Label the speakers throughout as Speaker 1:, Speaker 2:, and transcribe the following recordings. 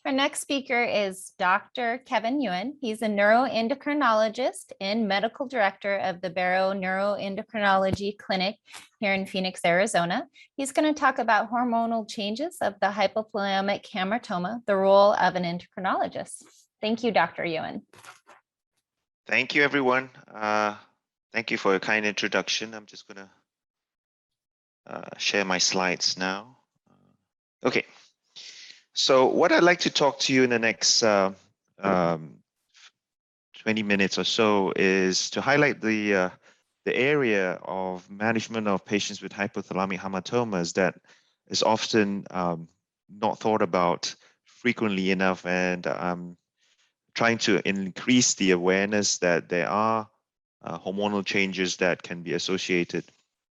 Speaker 1: Our next speaker is Dr. Kevin Yuen. He's a neuroendocrinologist and medical director of the Barrow Neuroendocrinology Clinic here in Phoenix, Arizona. He's going to talk about hormonal changes of the hypothalamic hamartoma, the role of an endocrinologist. Thank you, Dr. Yuen.
Speaker 2: Thank you, everyone. Thank you for your kind introduction. I'm just going to share my slides now. Okay. So what I'd like to talk to you in the next 20 minutes or so is to highlight the area of management of patients with hypothalamic hamartomas that is often not thought about frequently enough, and I'm trying to increase the awareness that there are hormonal changes that can be associated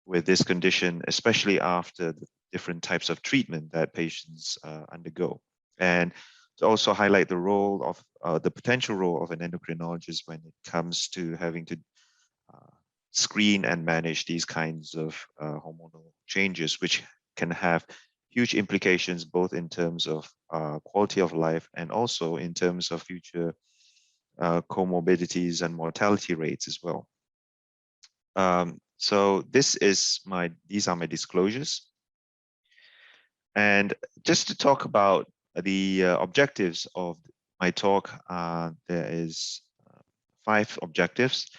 Speaker 2: with this condition, especially after the different types of treatment that patients undergo, and to also highlight the role of the potential role of an endocrinologist when it comes to having to screen and manage these kinds of hormonal changes, which can have huge implications both in terms of quality of life and also in terms of future comorbidities and mortality rates as well. So these are my disclosures. And just to talk about the objectives of my talk, there is 5 objectives.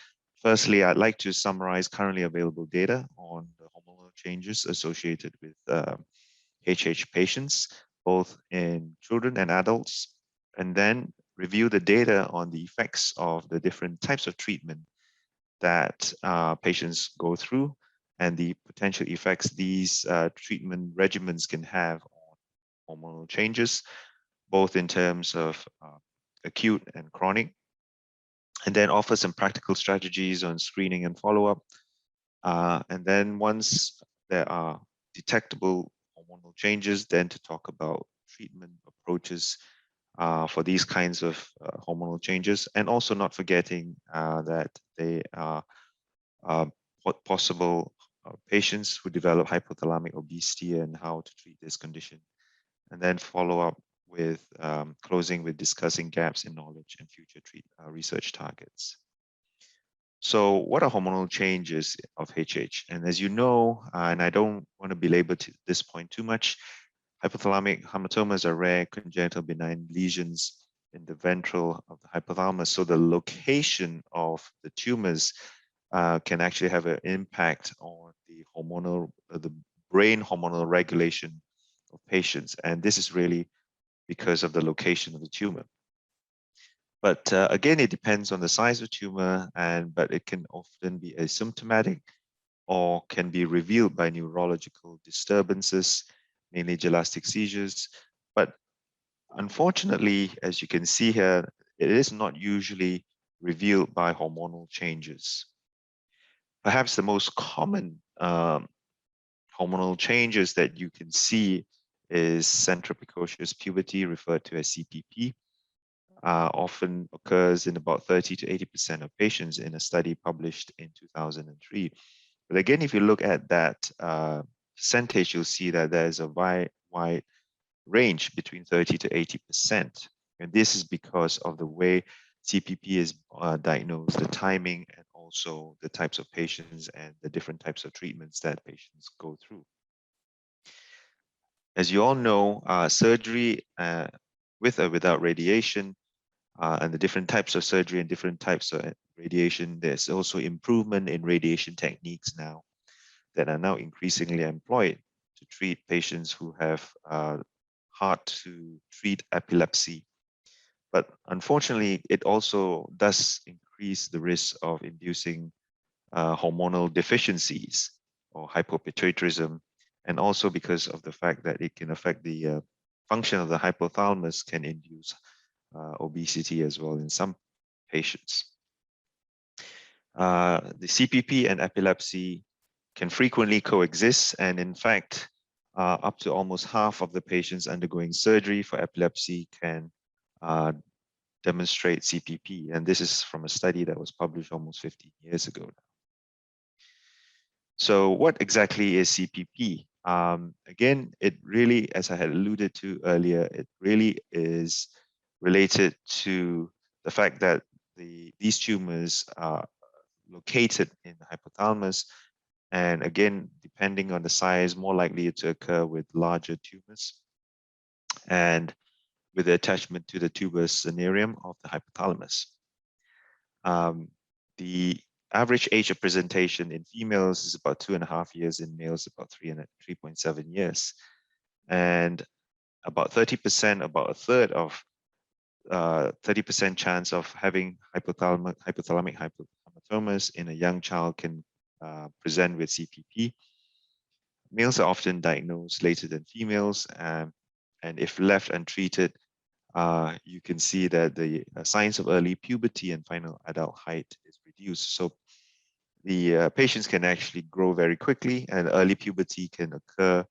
Speaker 2: Firstly, I'd like to summarize currently available data on the hormonal changes associated with HH patients, both in children and adults, and then review the data on the effects of the different types of treatment that patients go through and the potential effects these treatment regimens can have on hormonal changes, both in terms of acute and chronic, and then offer some practical strategies on screening and follow-up. And then once there are detectable hormonal changes, then to talk about treatment approaches for these kinds of hormonal changes, and also not forgetting that they are possible patients who develop hypothalamic obesity and how to treat this condition, and then follow up with closing with discussing gaps in knowledge and future research targets. So what are hormonal changes of HH? And as you know, and I don't want to belabor this point too much, hypothalamic hamartomas are rare congenital benign lesions in the ventral of the hypothalamus. So the location of the tumors can actually have an impact on the brain hormonal regulation of patients. And this is really because of the location of the tumor. But again, it depends on the size of the tumor, but it can often be asymptomatic or can be revealed by neurological disturbances, mainly gelastic seizures. But unfortunately, as you can see here, it is not usually revealed by hormonal changes. Perhaps the most common hormonal changes that you can see is central precocious puberty, referred to as CPP. Often occurs in about 30 to 80% of patients in a study published in 2003. But again, if you look at that percentage, you'll see that there's a wide range between 30 to 80%. And this is because of the way CPP is diagnosed, the timing, and also the types of patients and the different types of treatments that patients go through. As you all know, surgery with or without radiation, and the different types of surgery and different types of radiation, there's also improvement in radiation techniques now that are now increasingly employed to treat patients who have hard to treat epilepsy. But unfortunately, it also does increase the risk of inducing hormonal deficiencies or hypopituitarism, and also because of the fact that it can affect the function of the hypothalamus, can induce obesity as well in some patients. The CPP and epilepsy can frequently coexist, and in fact, up to almost half of the patients undergoing surgery for epilepsy can demonstrate CPP, and this is from a study that was published almost 15 years ago now. So what exactly is CPP? Again, it really, as I had alluded to earlier, it really is related to the fact that these tumors are located in the hypothalamus, and again, depending on the size, more likely to occur with larger tumors and with the attachment to the tuberous cinereum of the hypothalamus. The average age of presentation in females is about 2.5 years, in males about 3.7 years. And about 30%, about a third of 30% chance of having hypothalamic hamartomas in a young child can present with CPP. Males are often diagnosed later than females, and if left untreated, you can see that the signs of early puberty and final adult height is reduced. So the patients can actually grow very quickly, and early puberty can occur,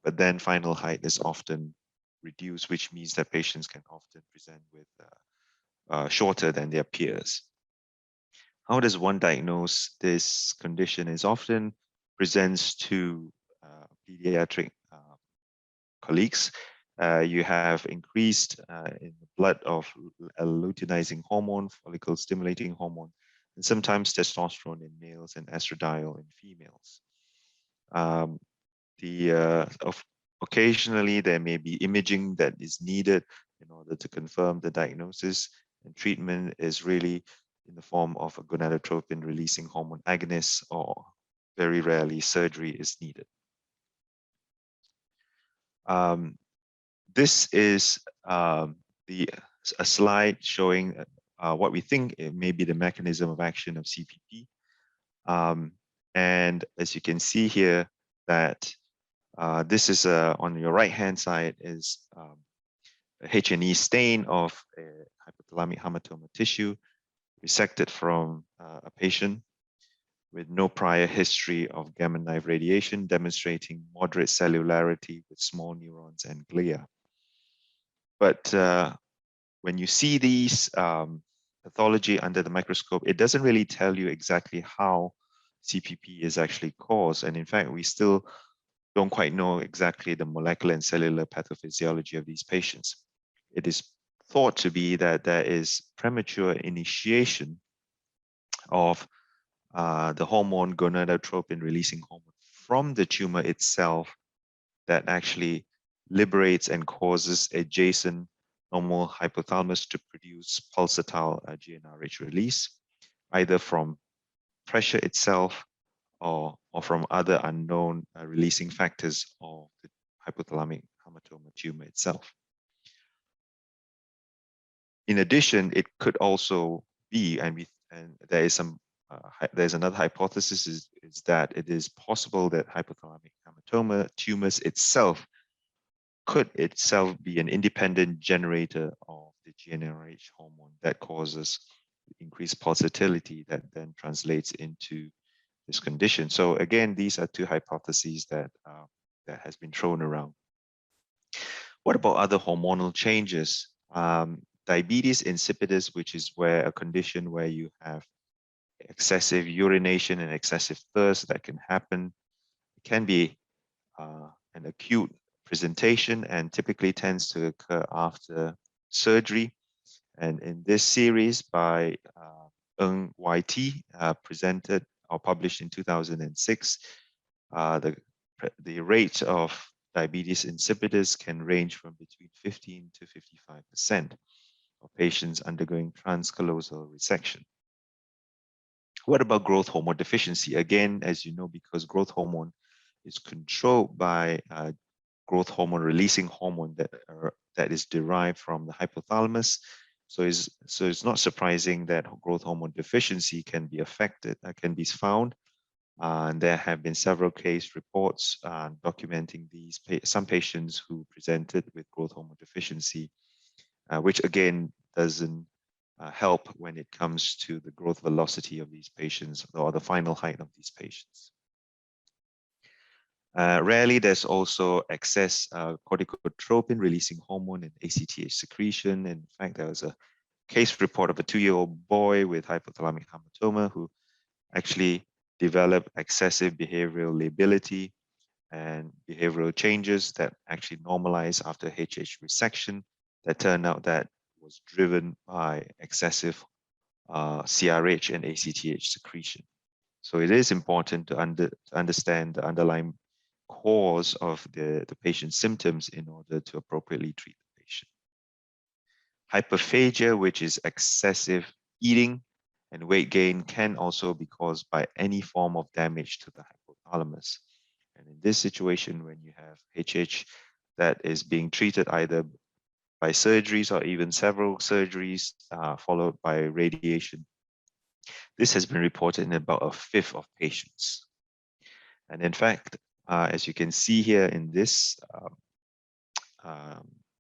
Speaker 2: but then final height is often reduced, which means that patients can often present with shorter than their peers. How does one diagnose this condition? Is often presents to pediatric colleagues. You have increased in the blood of luteinizing hormone, follicle stimulating hormone, and sometimes testosterone in males and estradiol in females. Occasionally there may be imaging that is needed in order to confirm the diagnosis, and treatment is really in the form of a gonadotropin releasing hormone agonist, or very rarely surgery is needed. This is a slide showing what we think it may be the mechanism of action of CPP. And as you can see here, that this is on your right-hand side is a H&E stain of a hypothalamic hamartoma tissue resected from a patient with no prior history of gamma knife radiation, demonstrating moderate cellularity with small neurons and glia. But when you see these pathology under the microscope, it doesn't really tell you exactly how CPP is actually caused. And in fact, we still don't quite know exactly the molecular and cellular pathophysiology of these patients. It is thought to be that there is premature initiation of the hormone gonadotropin releasing hormone from the tumor itself that actually liberates and causes adjacent normal hypothalamus to produce pulsatile GnRH release, either from pressure itself or from other unknown releasing factors of the hypothalamic hamartoma tumor itself. In addition, it could also be, and there is some, there's another hypothesis is that it is possible that hypothalamic hamartoma tumors itself could itself be an independent generator of the GnRH hormone that causes increased pulsatility that then translates into this condition. So again, these are two hypotheses that that has been thrown around. What about other hormonal changes? Diabetes insipidus, which is where a condition where you have excessive urination and excessive thirst that can happen. It can be an acute presentation and typically tends to occur after surgery. And in this series by Ng YT, presented or published in 2006, the rate of diabetes insipidus can range from between 15 to 55% of patients undergoing transcallosal resection. What about growth hormone deficiency? Again, as you know, because growth hormone is controlled by growth hormone releasing hormone that is derived from the hypothalamus. So it's not surprising that growth hormone deficiency can be affected, can be found. And there have been several case reports documenting some patients who presented with growth hormone deficiency, which again doesn't help when it comes to the growth velocity of these patients or the final height of these patients. Rarely, there's also excess corticotropin releasing hormone and ACTH secretion. In fact, there was a case report of a 2-year-old boy with hypothalamic hamartoma who actually developed excessive behavioral lability and behavioral changes that actually normalize after HH resection that turned out that was driven by excessive CRH and ACTH secretion. So it is important to understand the underlying cause of the patient's symptoms in order to appropriately treat the patient. Hyperphagia, which is excessive eating and weight gain, can also be caused by any form of damage to the hypothalamus. And in this situation, when you have HH that is being treated either by surgeries or even several surgeries followed by radiation, this has been reported in about a fifth of patients. And in fact, as you can see here in this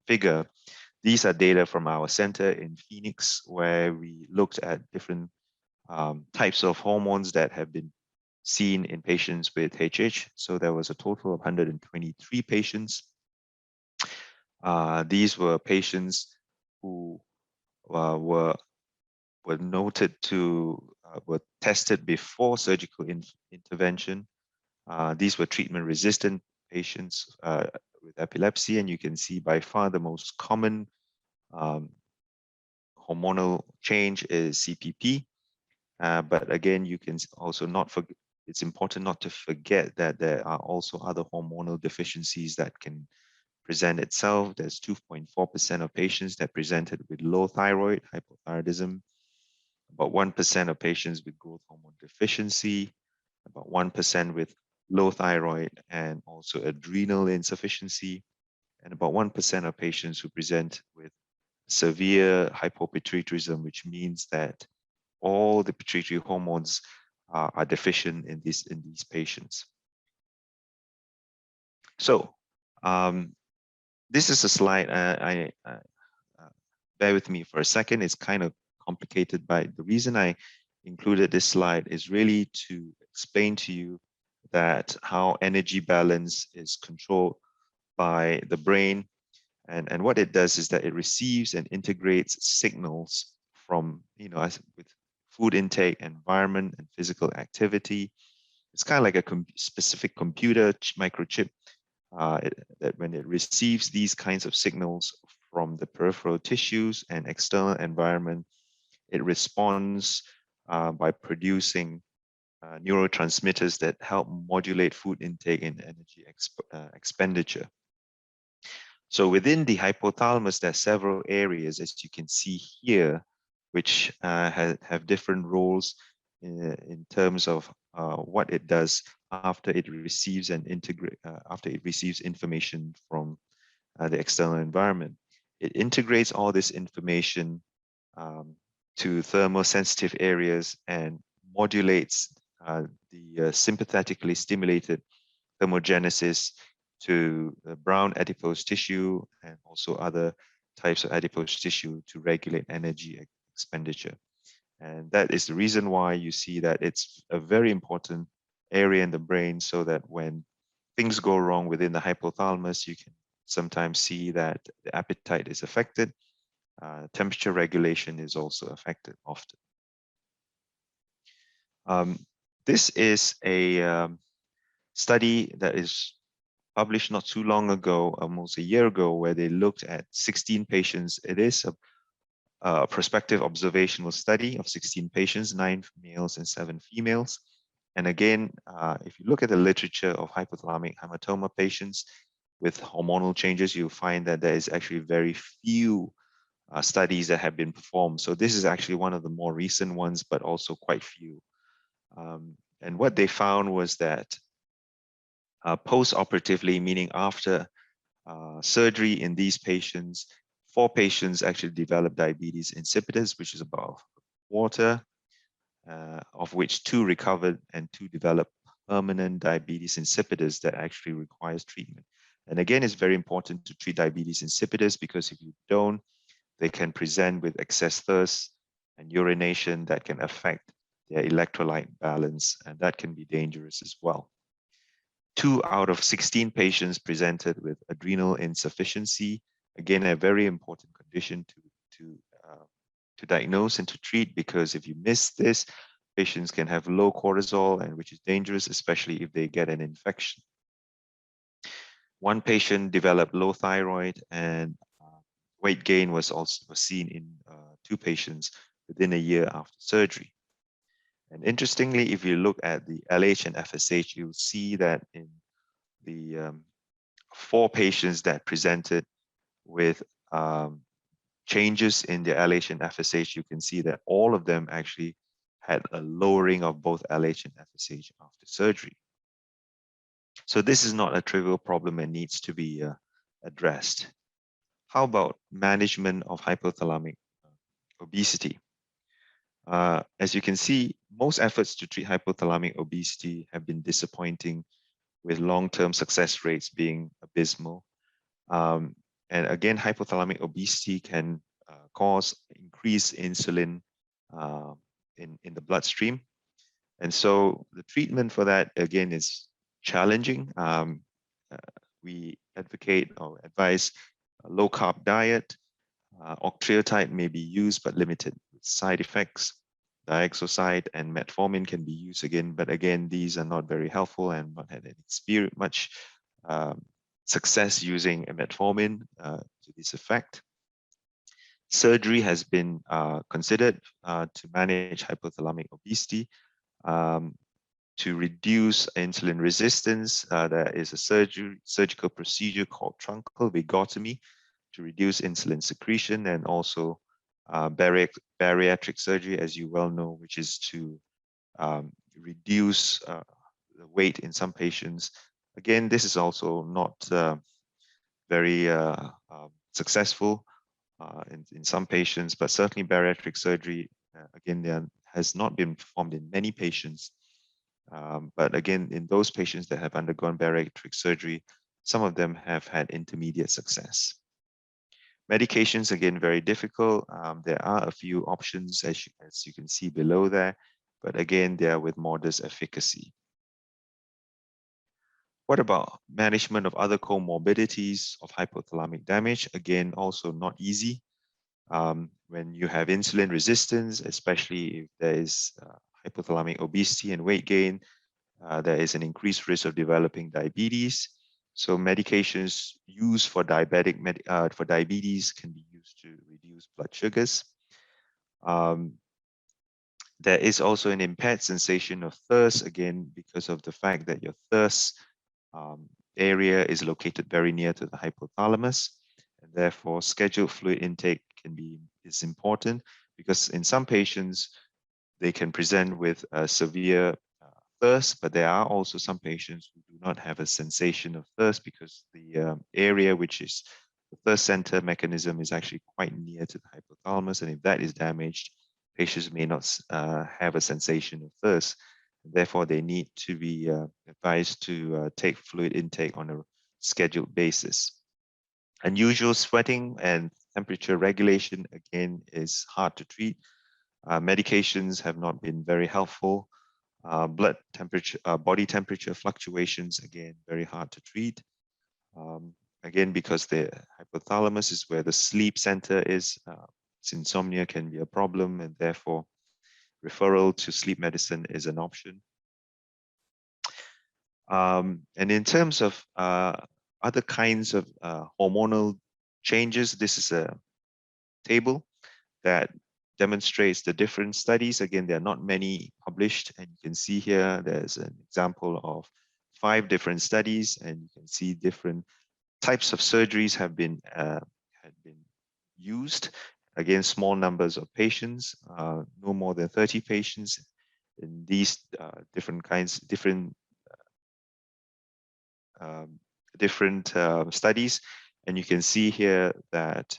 Speaker 2: figure, these are data from our center in Phoenix, where we looked at different types of hormones that have been seen in patients with HH. So there was a total of 123 patients. These were patients who were noted to were tested before surgical intervention. These were treatment-resistant patients with epilepsy, and you can see by far the most common hormonal change is CPP. But again, you can also not forget, it's important not to forget that there are also other hormonal deficiencies that can present itself. There's 2.4% of patients that presented with low thyroid, hypothyroidism, about 1% of patients with growth hormone deficiency, about 1% with low thyroid and also adrenal insufficiency, and about 1% of patients who present with severe hypopituitarism, which means that all the pituitary hormones are deficient in these patients. So this is a slide. Bear with me for a second. It's kind of complicated, but the reason I included this slide is really to explain to you that how energy balance is controlled by the brain. And what it does is that it receives and integrates signals from, as with food intake, environment, and physical activity. It's kind of like a specific computer microchip that when it receives these kinds of signals from the peripheral tissues and external environment, it responds by producing neurotransmitters that help modulate food intake and energy expenditure. So within the hypothalamus, there are several areas, as you can see here, which have different roles in terms of what it does after it receives and after it receives information from the external environment. It integrates all this information to thermosensitive areas and modulates the sympathetically stimulated thermogenesis to the brown adipose tissue and also other types of adipose tissue to regulate energy expenditure. And that is the reason why you see that it's a very important area in the brain, so that when things go wrong within the hypothalamus, you can sometimes see that the appetite is affected. Temperature regulation is also affected often. This is a study that is published not too long ago, almost a year ago, where they looked at 16 patients. It is a prospective observational study of 16 patients, 9 males and 7 females. And again, if you look at the literature of hypothalamic hamartoma patients with hormonal changes, you'll find that there is actually very few studies that have been performed. So this is actually one of the more recent ones, but also quite few. And what they found was that post-operatively, meaning after surgery in these patients, 4 patients actually developed diabetes insipidus, which is about a quarter, of which 2 recovered and 2 developed permanent diabetes insipidus that actually requires treatment. And again, it's very important to treat diabetes insipidus, because if you don't, they can present with excess thirst and urination that can affect their electrolyte balance, and that can be dangerous as well. 2 out of 16 patients presented with adrenal insufficiency, again, a very important condition to diagnose and to treat, because if you miss this, patients can have low cortisol, and which is dangerous, especially if they get an infection. One patient developed low thyroid, and weight gain was seen in 2 patients within a year after surgery. And interestingly, if you look at the LH and FSH, you'll see that in the 4 patients that presented with changes in the LH and FSH, you can see that all of them actually had a lowering of both LH and FSH after surgery. So this is not a trivial problem and needs to be addressed. How about management of hypothalamic obesity? As you can see, most efforts to treat hypothalamic obesity have been disappointing, with long-term success rates being abysmal. And again, hypothalamic obesity can cause increased insulin in the bloodstream. And so the treatment for that, again, is challenging. We advocate or advise a low-carb diet. Octreotide may be used, but limited with side effects. Dioxazide and metformin can be used again, but again, these are not very helpful and not had any much success using a metformin to this effect. Surgery has been considered to manage hypothalamic obesity. To reduce insulin resistance, there is a surgical procedure called truncal vagotomy to reduce insulin secretion, and also bariatric surgery, as you well know, which is to reduce the weight in some patients. Again, this is also not very successful in some patients, but certainly bariatric surgery, again, there has not been performed in many patients. But again, in those patients that have undergone bariatric surgery, some of them have had intermediate success. Medications, again, very difficult. There are a few options, as you can see below there, but again, they are with modest efficacy. What about management of other comorbidities of hypothalamic damage? Again, also not easy. When you have insulin resistance, especially if there is hypothalamic obesity and weight gain, there is an increased risk of developing diabetes. So medications used for diabetes can be used to reduce blood sugars. There is also an impaired sensation of thirst, again, because of the fact that your thirst area is located very near to the hypothalamus, and therefore scheduled fluid intake is important, because in some patients they can present with a severe thirst, but there are also some patients who do not have a sensation of thirst because the area which is the thirst center mechanism is actually quite near to the hypothalamus, and if that is damaged, patients may not have a sensation of thirst. Therefore, they need to be advised to take fluid intake on a scheduled basis. Unusual sweating and temperature regulation, again, is hard to treat. Medications have not been very helpful. Blood temperature, body temperature fluctuations, again, very hard to treat. Again, because the hypothalamus is where the sleep center is, insomnia can be a problem, and therefore referral to sleep medicine is an option. And in terms of other kinds of hormonal changes, this is a table that demonstrates the different studies. Again, there are not many published, and you can see here there's an example of 5 different studies, and you can see different types of surgeries have been used. Again, small numbers of patients, no more than 30 patients in these different studies. And you can see here that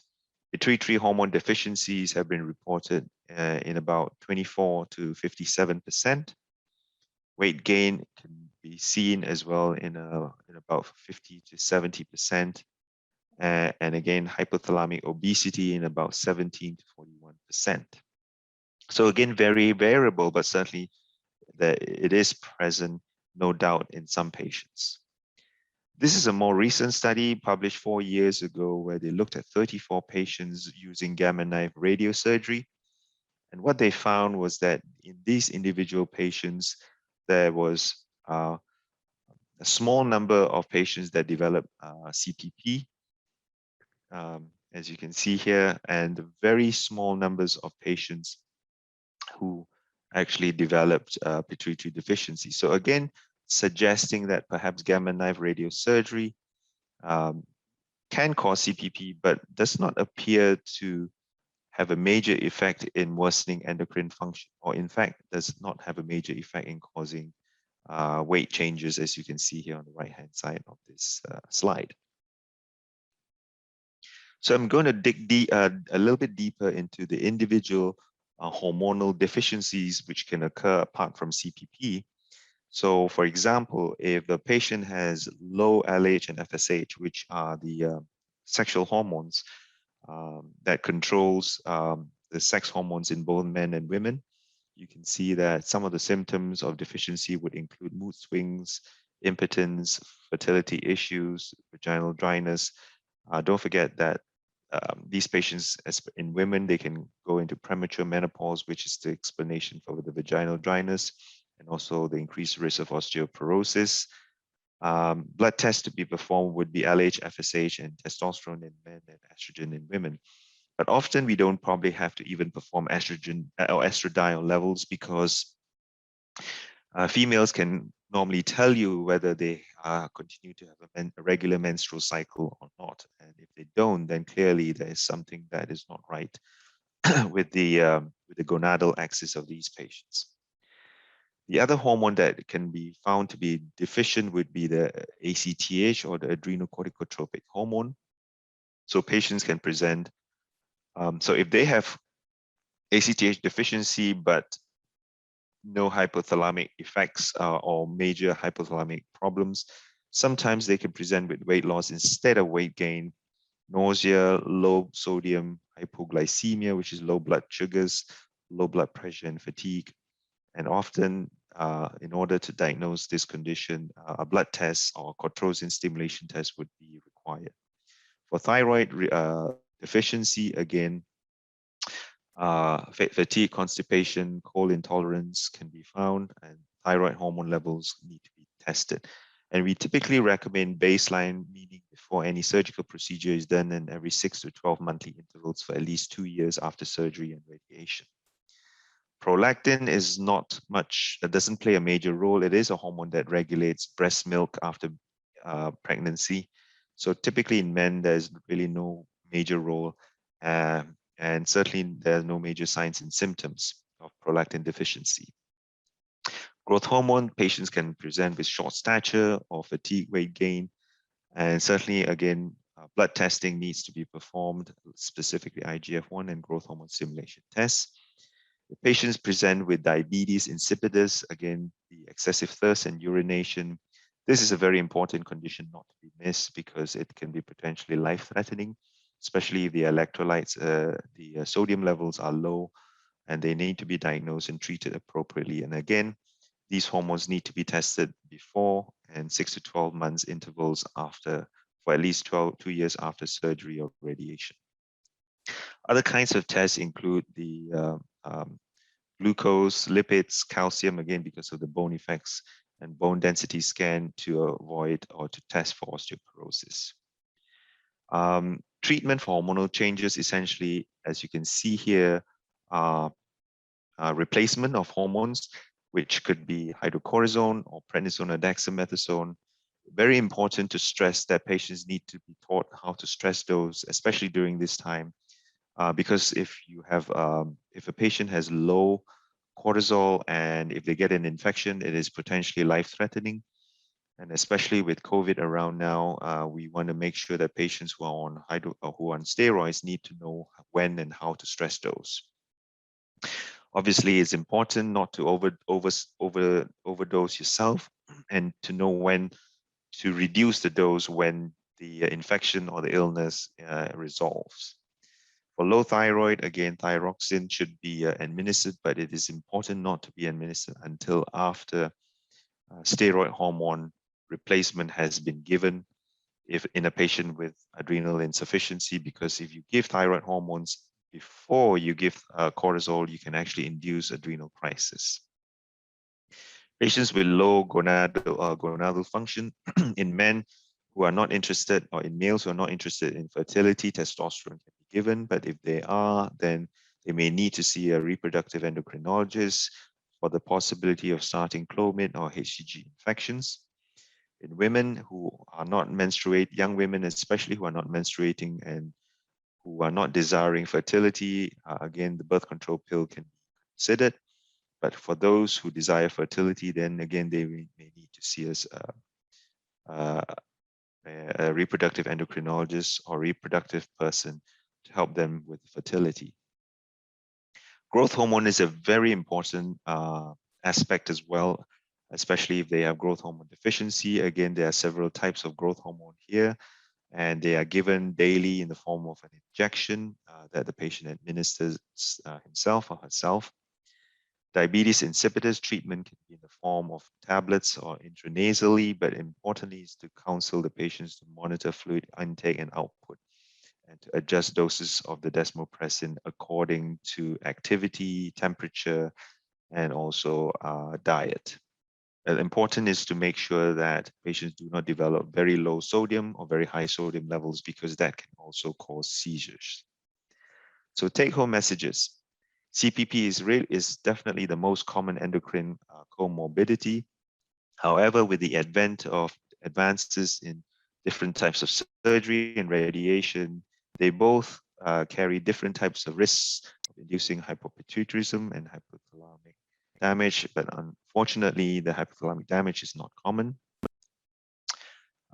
Speaker 2: pituitary hormone deficiencies have been reported in about 24 to 57%. Weight gain can be seen as well in about 50 to 70%. And again, hypothalamic obesity in about 17 to 41%. So again, very variable, but certainly it is present, no doubt, in some patients. This is a more recent study published 4 years ago, where they looked at 34 patients using gamma knife radiosurgery. And what they found was that in these individual patients, there was a small number of patients that develop CPP, as you can see here, and very small numbers of patients who actually developed pituitary deficiency. So again, suggesting that perhaps gamma knife radiosurgery can cause CPP, but does not appear to have a major effect in worsening endocrine function, or in fact, does not have a major effect in causing weight changes, as you can see here on the right-hand side of this slide. So I'm going to dig a little bit deeper into the individual hormonal deficiencies which can occur apart from CPP. So for example, if the patient has low LH and FSH, which are the sexual hormones that controls the sex hormones in both men and women, you can see that some of the symptoms of deficiency would include mood swings, impotence, fertility issues, vaginal dryness. Don't forget that these patients, in women, they can go into premature menopause, which is the explanation for the vaginal dryness, and also the increased risk of osteoporosis. Blood tests to be performed would be LH, FSH, and testosterone in men and estrogen in women. But often we don't probably have to even perform estrogen or estradiol levels, because females can normally tell you whether they continue to have a regular menstrual cycle or not. And if they don't, then clearly there is something that is not right with the gonadal axis of these patients. The other hormone that can be found to be deficient would be the ACTH, or the adrenocorticotropic hormone. So patients can present, so if they have ACTH deficiency, but no hypothalamic effects or major hypothalamic problems, sometimes they can present with weight loss instead of weight gain, nausea, low sodium hypoglycemia, which is low blood sugars, low blood pressure, and fatigue. And often, in order to diagnose this condition, a blood test or cortisol stimulation test would be required. For thyroid deficiency, again, fatigue, constipation, cold intolerance can be found, and thyroid hormone levels need to be tested. And we typically recommend baseline, meaning before any surgical procedure is done, and every 6 to 12 monthly intervals for at least 2 years after surgery and radiation. Prolactin is not much, it doesn't play a major role. It is a hormone that regulates breast milk after pregnancy. So typically in men, there's really no major role. And certainly there are no major signs and symptoms of prolactin deficiency. Growth hormone, patients can present with short stature or fatigue, weight gain. And certainly, again, blood testing needs to be performed, specifically IGF-1 and growth hormone stimulation tests. If patients present with diabetes insipidus, again, the excessive thirst and urination, this is a very important condition not to be missed, because it can be potentially life-threatening, especially if the electrolytes, the sodium levels are low, and they need to be diagnosed and treated appropriately. And again, these hormones need to be tested before and 6 to 12 months intervals after, for at least 2 years after surgery or radiation. Other kinds of tests include the glucose, lipids, calcium, again, because of the bone effects, and bone density scan to avoid or to test for osteoporosis. Treatment for hormonal changes, essentially, as you can see here, replacement of hormones, which could be hydrocortisone or prednisone or dexamethasone. Very important to stress that patients need to be taught how to stress dose, especially during this time, because if you have, if a patient has low cortisol and if they get an infection, it is potentially life-threatening. And especially with COVID around now, we want to make sure that patients who are on steroids need to know when and how to stress dose. Obviously, it's important not to overdose yourself, and to know when to reduce the dose when the infection or the illness resolves. For low thyroid, again, thyroxine should be administered, but it is important not to be administered until after steroid hormone replacement has been given, if in a patient with adrenal insufficiency, because if you give thyroid hormones before you give cortisol, you can actually induce adrenal crisis. Patients with low gonadal function in men who are not interested, or in males who are not interested in fertility, testosterone can be given. But if they are, then they may need to see a reproductive endocrinologist for the possibility of starting Clomid or HCG infections. In women who are not menstruate, young women especially who are not menstruating and who are not desiring fertility, again, the birth control pill can be considered. But for those who desire fertility, then again, they may need to see us a reproductive endocrinologist or reproductive person to help them with fertility. Growth hormone is a very important aspect as well, especially if they have growth hormone deficiency. Again, there are several types of growth hormone here, and they are given daily in the form of an injection that the patient administers himself or herself. Diabetes insipidus treatment can be in the form of tablets or intranasally, but importantly is to counsel the patients to monitor fluid intake and output and to adjust doses of the desmopressin according to activity, temperature, and also diet. Important is to make sure that patients do not develop very low sodium or very high sodium levels, because that can also cause seizures. So take-home messages. CPP is definitely the most common endocrine comorbidity. However, with the advent of advances in different types of surgery and radiation, they both carry different types of risks of inducing hypopituitarism and hypothalamic damage, but unfortunately, the hypothalamic damage is not common.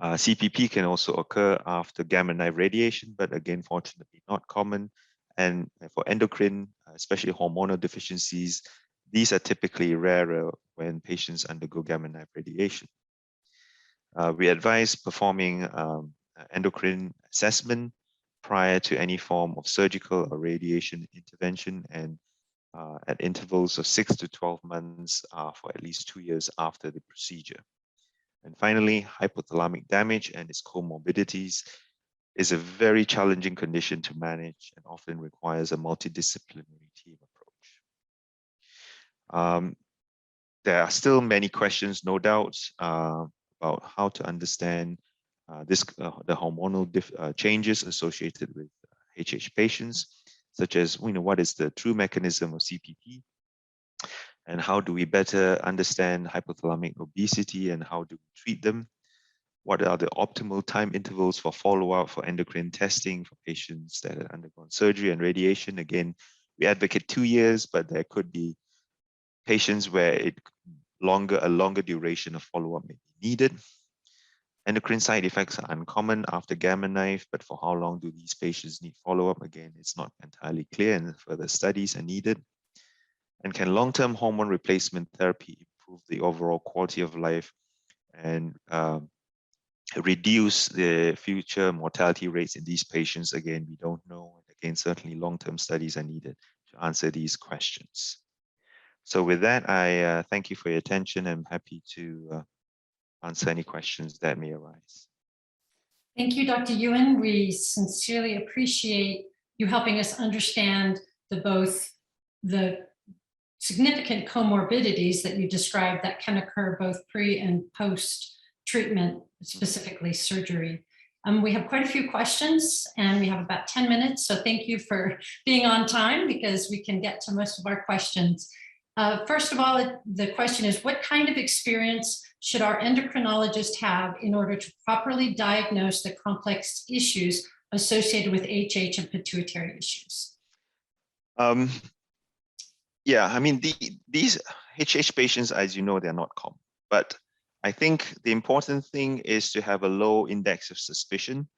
Speaker 2: CPP can also occur after gamma knife radiation, but again, fortunately not common. And for endocrine, especially hormonal deficiencies, these are typically rarer when patients undergo gamma knife radiation. We advise performing endocrine assessment prior to any form of surgical or radiation intervention, and at intervals of 6 to 12 months for at least 2 years after the procedure. And finally, hypothalamic damage and its comorbidities is a very challenging condition to manage and often requires a multidisciplinary team approach. There are still many questions, no doubt, about how to understand the hormonal changes associated with HH patients, such as, what is the true mechanism of CPP, and how do we better understand hypothalamic obesity and how do we treat them? What are the optimal time intervals for follow-up for endocrine testing for patients that have undergone surgery and radiation? Again, we advocate 2 years, but there could be patients where a longer duration of follow-up may be needed. Endocrine side effects are uncommon after gamma knife, but for how long do these patients need follow-up? Again, it's not entirely clear and further studies are needed. And can long-term hormone replacement therapy improve the overall quality of life and reduce the future mortality rates in these patients? Again, we don't know. Again, certainly long-term studies are needed to answer these questions. So with that, I thank you for your attention. I'm happy to answer any questions that may arise.
Speaker 3: Thank you, Dr. Yuen. We sincerely appreciate you helping us understand both the significant comorbidities that you described that can occur both pre and post treatment, specifically surgery. We have quite a few questions and we have about 10 minutes. So thank you for being on time because we can get to most of our questions. First of all, the question is, what kind of experience should our endocrinologist have in order to properly diagnose the complex issues associated with HH and pituitary issues?
Speaker 2: Yeah, I mean, these HH patients, as you know, they're not common. But I think the important thing is to have a low index of suspicion.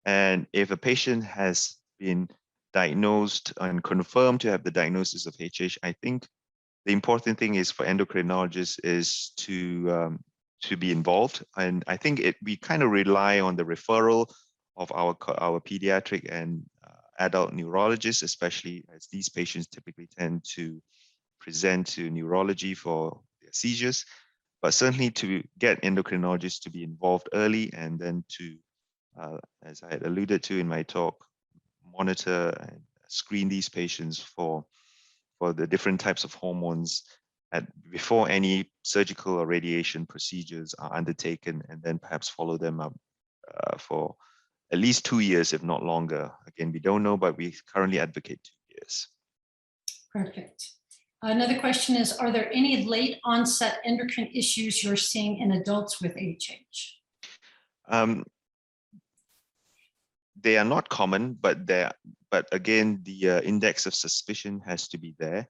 Speaker 2: And if a patient has been diagnosed and confirmed to have the diagnosis of HH, I think the important thing is for endocrinologists is to be involved. And I think we kind of rely on the referral of our pediatric and adult neurologists, especially as these patients typically tend to present to neurology for their seizures, but certainly to get endocrinologists to be involved early and then to, as I had alluded to in my talk, monitor and screen these patients for the different types of hormones before any surgical or radiation procedures are undertaken, and then perhaps follow them up for at least 2 years, if not longer. Again, we don't know, but we currently advocate 2 years.
Speaker 3: Perfect. Another question is, are there any late onset endocrine issues you're seeing in adults with HH?
Speaker 2: They are not common, but again, the index of suspicion has to be there,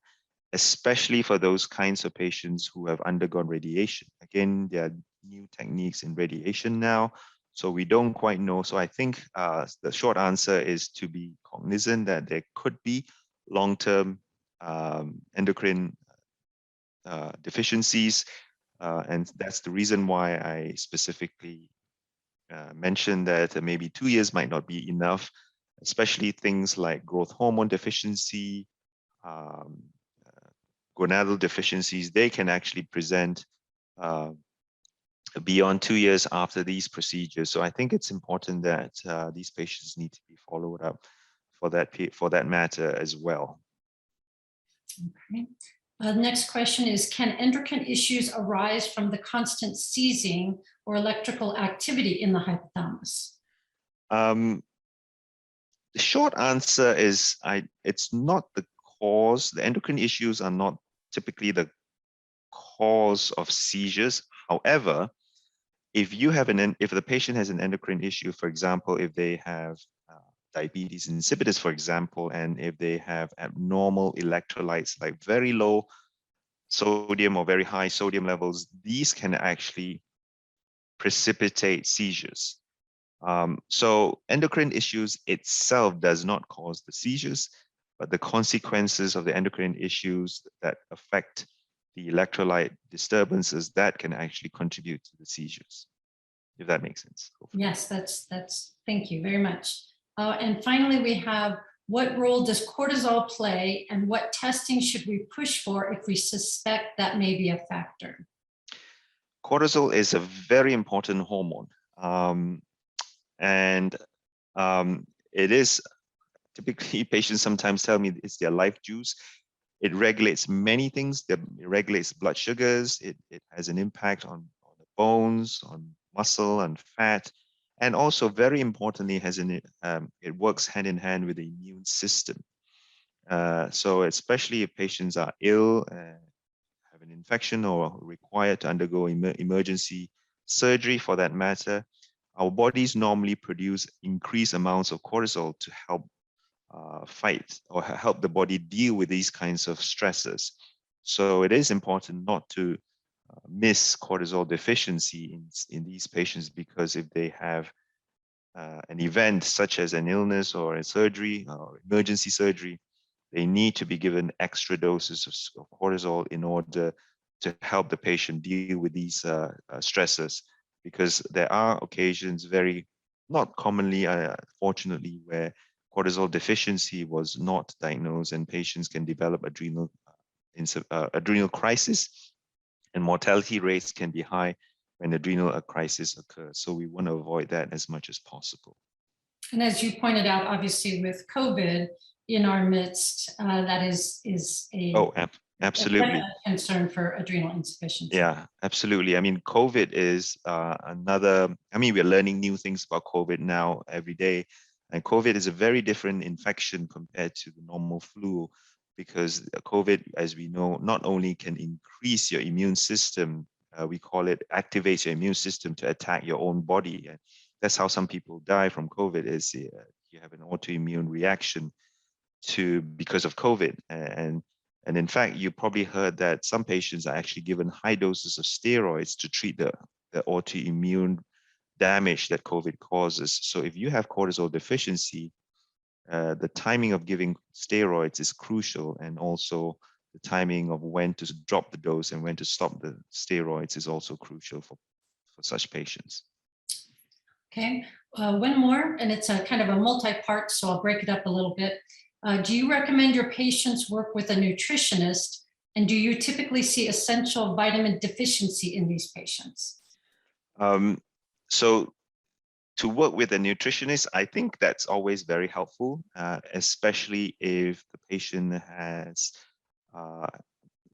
Speaker 2: especially for those kinds of patients who have undergone radiation. Again, there are new techniques in radiation now, so we don't quite know. So I think the short answer is to be cognizant that there could be long-term endocrine deficiencies, and that's the reason why I specifically mentioned that maybe 2 years might not be enough, especially things like growth hormone deficiency, gonadal deficiencies. They can actually present beyond 2 years after these procedures. So I think it's important that these patients need to be followed up for that matter as well.
Speaker 3: Okay. Next question is, can endocrine issues arise from the constant seizing or electrical activity in the hypothalamus?
Speaker 2: The short answer is it's not the cause. The endocrine issues are not typically the cause of seizures. However, if the patient has an endocrine issue, for example, if they have diabetes insipidus, for example, and if they have abnormal electrolytes like very low sodium or very high sodium levels, these can actually precipitate seizures. So endocrine issues itself does not cause the seizures, but the consequences of the endocrine issues that affect the electrolyte disturbances that can actually contribute to the seizures, if that makes sense. Hopefully.
Speaker 3: Yes, that's, thank you very much. And finally, we have, what role does cortisol play, and what testing should we push for if we suspect that may be a factor?
Speaker 2: Cortisol is a very important hormone. It is typically, patients sometimes tell me it's their life juice. It regulates many things. It regulates blood sugars. It has an impact on the bones, on muscle and fat. And also, very importantly, it works hand in hand with the immune system. So especially if patients are ill, have an infection, or required to undergo emergency surgery for that matter, our bodies normally produce increased amounts of cortisol to help fight or help the body deal with these kinds of stresses. So it is important not to miss cortisol deficiency in these patients, because if they have an event such as an illness or a surgery or emergency surgery, they need to be given extra doses of cortisol in order to help the patient deal with these stresses, because there are occasions, not commonly, fortunately, where cortisol deficiency was not diagnosed and patients can develop adrenal crisis, and mortality rates can be high when adrenal crisis occurs. So we want to avoid that as much as possible.
Speaker 3: And as you pointed out, obviously with COVID in our midst, that is
Speaker 2: absolutely
Speaker 3: a concern for adrenal insufficiency.
Speaker 2: Yeah, absolutely. I mean, COVID is we're learning new things about COVID now every day. And COVID is a very different infection compared to the normal flu, because COVID, as we know, not only can increase your immune system, we call it activate your immune system to attack your own body. And that's how some people die from COVID, is you have an autoimmune reaction because of COVID. And in fact, you probably heard that some patients are actually given high doses of steroids to treat the autoimmune damage that COVID causes. So if you have cortisol deficiency, the timing of giving steroids is crucial, and also the timing of when to drop the dose and when to stop the steroids is also crucial for such patients.
Speaker 3: Okay, one more, and it's a kind of a multi-part, so I'll break it up a little bit. Do you recommend your patients work with a nutritionist, and do you typically see essential vitamin deficiency in these patients?
Speaker 2: So to work with a nutritionist, I think that's always very helpful, especially if the patient has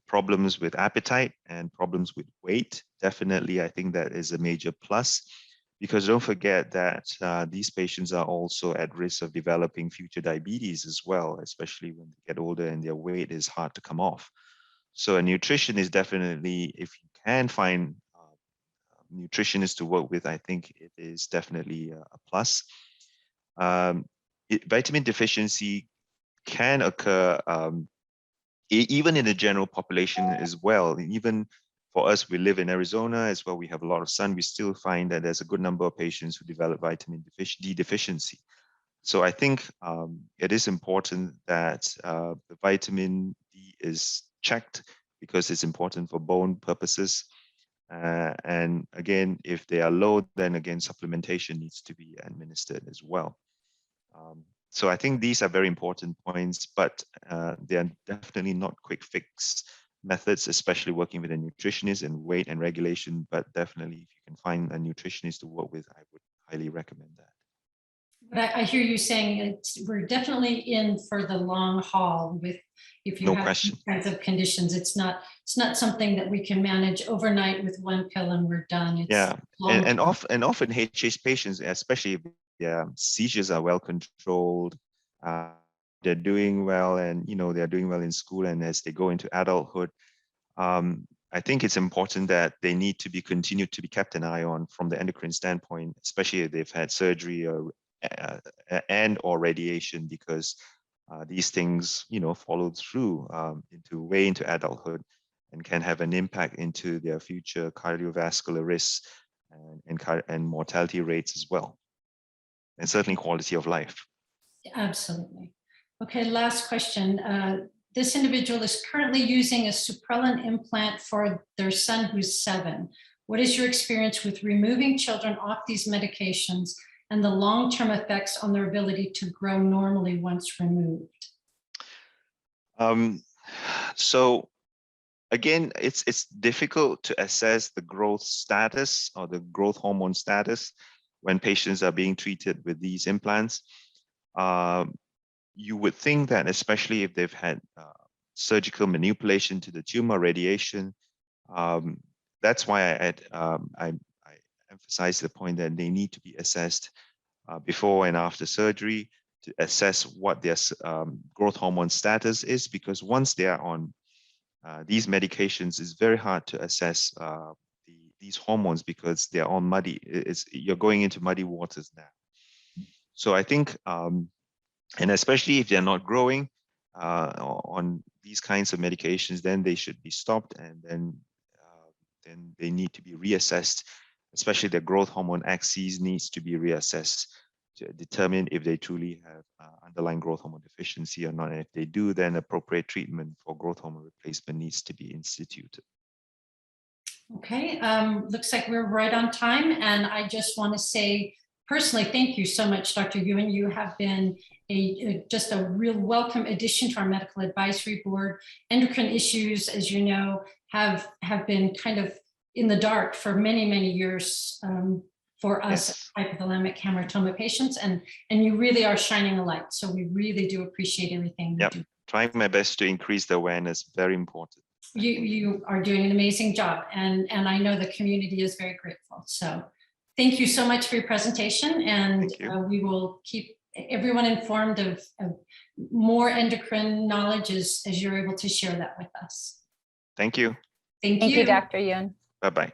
Speaker 2: problems with appetite and problems with weight. Definitely, I think that is a major plus, because don't forget that these patients are also at risk of developing future diabetes as well, especially when they get older and their weight is hard to come off. So a nutrition is definitely, if you can find nutritionists to work with, I think it is definitely a plus. Vitamin deficiency can occur even in the general population as well. Even for us, we live in Arizona as well. We have a lot of sun. We still find that there's a good number of patients who develop vitamin D deficiency. So I think it is important that the vitamin D is checked, because it's important for bone purposes. And again, if they are low, then again, supplementation needs to be administered as well. So I think these are very important points, but they are definitely not quick fix methods, especially working with a nutritionist and weight and regulation. But definitely, if you can find a nutritionist to work with, I would highly recommend that.
Speaker 3: But I hear you saying we're definitely in for the long haul with, if you have these kinds of conditions. It's not something that we can manage overnight with one pill and we're done. It's
Speaker 2: yeah, and often HH patients, especially if their seizures are well controlled, they're doing well, and they're doing well in school, and as they go into adulthood, I think it's important that they need to be continued to be kept an eye on from the endocrine standpoint, especially if they've had surgery or radiation, because these things follow through into adulthood and can have an impact into their future cardiovascular risks and mortality rates as well, and certainly quality of life.
Speaker 3: Absolutely. Okay, last question. This individual is currently using a Suprelin implant for their son who's 7. What is your experience with removing children off these medications and the long-term effects on their ability to grow normally once removed?
Speaker 2: So again, it's difficult to assess the growth status or the growth hormone status when patients are being treated with these implants. You would think that, especially if they've had surgical manipulation to the tumor, radiation, that's why I emphasize the point that they need to be assessed before and after surgery to assess what their growth hormone status is, because once they are on these medications, it's very hard to assess these hormones, because they're all muddy. You're going into muddy waters now. So I think, and especially if they're not growing on these kinds of medications, then they should be stopped, and then they need to be reassessed. Especially the growth hormone axis needs to be reassessed to determine if they truly have underlying growth hormone deficiency or not. And if they do, then appropriate treatment for growth hormone replacement needs to be instituted.
Speaker 3: Okay, looks like we're right on time. And I just want to say personally, thank you so much, Dr. Yuen. You have been just a real welcome addition to our medical advisory board. Endocrine issues, as you know, have been kind of in the dark for many, many years for us hypothalamic hamartoma patients, and you really are shining a light. So we really do appreciate everything you do.
Speaker 2: Trying my best to increase the awareness, very important.
Speaker 3: You are doing an amazing job, and I know the community is very grateful. So thank you so much for your presentation, and we will keep everyone informed of more endocrine knowledge as you're able to share that with us.
Speaker 2: Thank you.
Speaker 3: Thank you.
Speaker 1: Thank you, Dr. Yuen.
Speaker 2: Bye-bye.